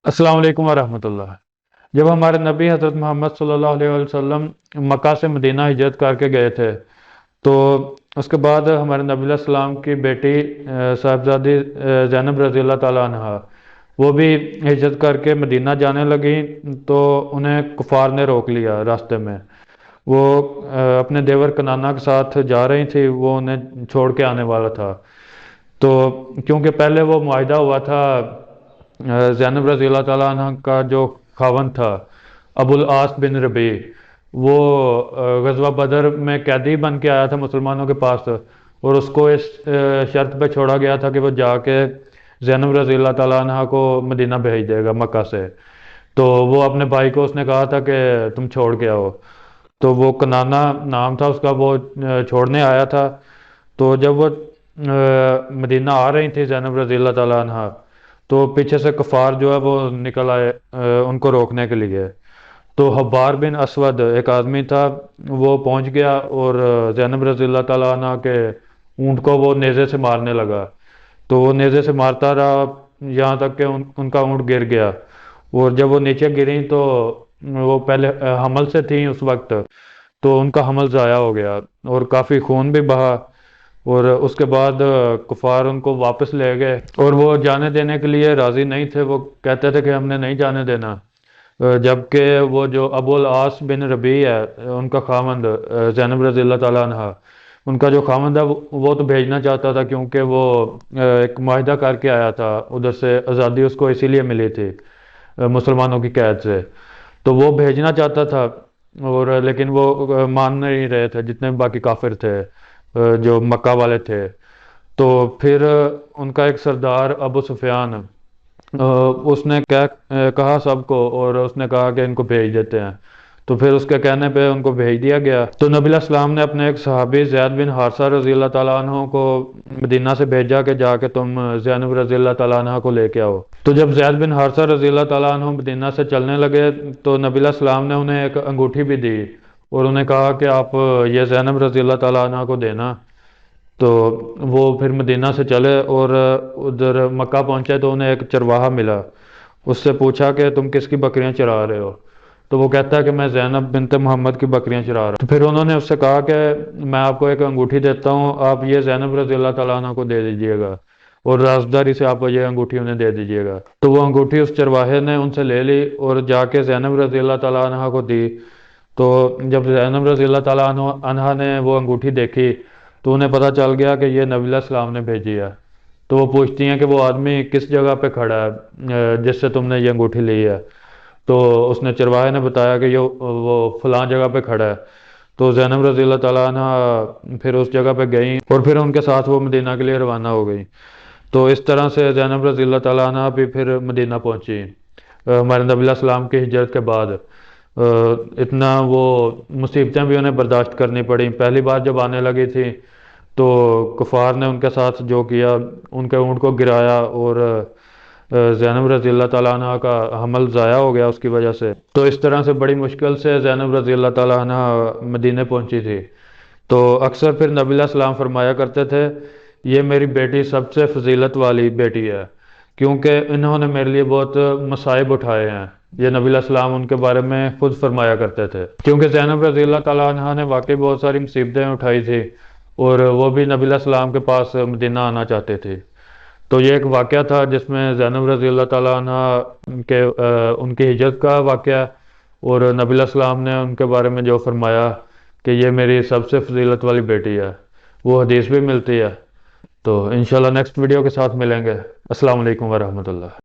अस्सलाम वालेकुम वरहमतुल्लाह। जब हमारे नबी हज़रत मोहम्मद सल्लल्लाहु अलैहि वसल्लम मक्का से मदीना हिजरत करके गए थे, तो उसके बाद हमारे नबी सल्लम की बेटी साहिबजादी ज़ैनब रज़ी अल्लाह ताला अन्हा वो भी हिजरत करके मदीना जाने लगी। तो उन्हें कुफार ने रोक लिया रास्ते में। वो अपने देवर कनाना के साथ जा रही थी, वो उन्हें छोड़ के आने वाला था। तो क्योंकि पहले वो मुआहिदा हुआ था, ज़ैनब रज़ी अल्लाह ताला अन्हा का जो खावंद था अबुल आस बिन रबी, वो गज़वा बदर में कैदी बन के आया था मुसलमानों के पास, और उसको इस शर्त पे छोड़ा गया था कि वो जाके ज़ैनब रज़ी अल्लाह ताला अन्हा को मदीना भेज देगा मक्का से। तो वो अपने भाई को उसने कहा था कि तुम छोड़ के आओ। तो वो कनाना नाम था उसका, वो छोड़ने आया था। तो जब वो मदीना आ रही थी ज़ैनब रज़ी अल्लाह ताला अन्हा, तो पीछे से कफ़ार जो है वो निकल आए उनको रोकने के लिए। तो हब्बार बिन असवद एक आदमी था, वो पहुंच गया और ज़ैनब रज़ी अल्लाह ताला अन्हा के ऊँट को वो नेज़े से मारने लगा। तो वो नेज़े से मारता रहा यहाँ तक कि उनका ऊँट गिर गया। और जब वो नीचे गिरी तो वो पहले हमल से थी उस वक्त, तो उनका हमल ज़ाया हो गया और काफ़ी खून भी बहा। और उसके बाद कुफार उनको वापस ले गए और वो जाने देने के लिए राज़ी नहीं थे। वो कहते थे कि हमने नहीं जाने देना। जबकि वो जो अबुल आस बिन रबी है, उनका खामंद ज़ैनब रज़ी अल्लाह ताला अन्हा, उनका जो खामंद है वो तो भेजना चाहता था, क्योंकि वो एक माहिदा करके आया था, उधर से आज़ादी उसको इसीलिए मिली थी मुसलमानों की कैद से। तो वो भेजना चाहता था, और लेकिन वो मान नहीं रहे थे जितने भी बाकी काफिर थे जो मक्का वाले थे। तो फिर उनका एक सरदार अबू सुफियान, उसने कहा सबको, और उसने कहा कि इनको भेज देते हैं। तो फिर उसके कहने पे उनको भेज दिया गया। तो नबी अलैहिस्सलाम ने अपने एक सहाबी ज़ैद बिन हारसा रज़ी अल्लाह ताला अन्हु को मदीना से भेजा कि जाके तुम ज़ैनब रज़ी अल्लाह ताला अन्हा को लेके आओ। तो जब ज़ैद बिन हारसा रज़ी अल्लाह ताला अन्हु मदीना से चलने लगे, तो नबी अलैहिस्सलाम ने उन्हें एक अंगूठी भी दी और उन्हें कहा कि आप ये ज़ैनब रज़ी अल्लाह ताला अन्हा को देना। तो वो फिर मदीना से चले और उधर मक्का पहुंचे, तो उन्हें एक चरवाहा मिला। उससे पूछा कि तुम किसकी बकरियां चरा रहे हो? तो वो कहता है कि मैं ज़ैनब बिनते मोहम्मद की बकरियां चरा रहा हूँ। तो फिर उन्होंने उससे कहा कि मैं आपको एक अंगूठी देता हूँ, आप ये ज़ैनब रज़ी अल्लाह ताला अन्हा को दे दीजिएगा और राजदारी से आप ये अंगूठी उन्हें दे दीजिएगा। तो वो अंगूठी उस चरवाहे ने उनसे ले ली और जाके ज़ैनब रज़ी अल्लाह ताला अन्हा को दी। तो जब ज़ैनब रज़ी अल्लाह ताला अन्हा ने वो अंगूठी देखी, तो उन्हें पता चल गया कि ये नबी सलाम ने भेजी है। तो वो पूछती हैं कि वो आदमी किस जगह पे खड़ा है जिससे तुमने ये अंगूठी ली है? तो उसने चरवाहे ने बताया कि ये वो फलां जगह पे खड़ा है। तो ज़ैनब रज़ी अल्लाह ताला अन्हा फिर उस जगह पे गई और फिर उनके साथ वो मदीना के लिए रवाना हो गई। तो इस तरह से ज़ैनब रज़ी अल्लाह ताला अन्हा भी फिर मदीना पहुंची हमारे नबी सलाम की हिजरत के बाद। इतना वो मुसीबतें भी उन्हें बर्दाश्त करनी पड़ी। पहली बार जब आने लगी थी, तो कुफार ने उनके साथ जो किया, उनके ऊँट को गिराया और ज़ैनब रज़ी अल्लाह ताला अन्हा का हमल ज़ाया हो गया उसकी वजह से। तो इस तरह से बड़ी मुश्किल से ज़ैनब रज़ी अल्लाह ताला अन्हा मदीने पहुंची थी। तो अक्सर फिर नबी सलाम फरमाया करते थे, ये मेरी बेटी सबसे फजीलत वाली बेटी है, क्योंकि इन्होंने मेरे लिए बहुत मसाइब उठाए हैं। ये नबी सलाम उनके बारे में खुद फरमाया करते थे, क्योंकि ज़ैनब रज़ी अल्लाह ताला अन्हा ने वाकई बहुत सारी मुसीबतें उठाई थी और वो भी नबी सलाम के पास मदीना आना चाहते थे। तो ये एक वाक़या था जिसमें ज़ैनब रज़ी अल्लाह ताला अन्हा के उनकी हिजरत का वाक़या, और नबी सलाम ने उनके बारे में जो फरमाया कि ये मेरी सबसे फजीलत वाली बेटी है, वो हदीस भी मिलती है। तो इंशाल्लाह नेक्स्ट वीडियो के साथ मिलेंगे। अस्सलाम वालेकुम वरहमतुल्लाह।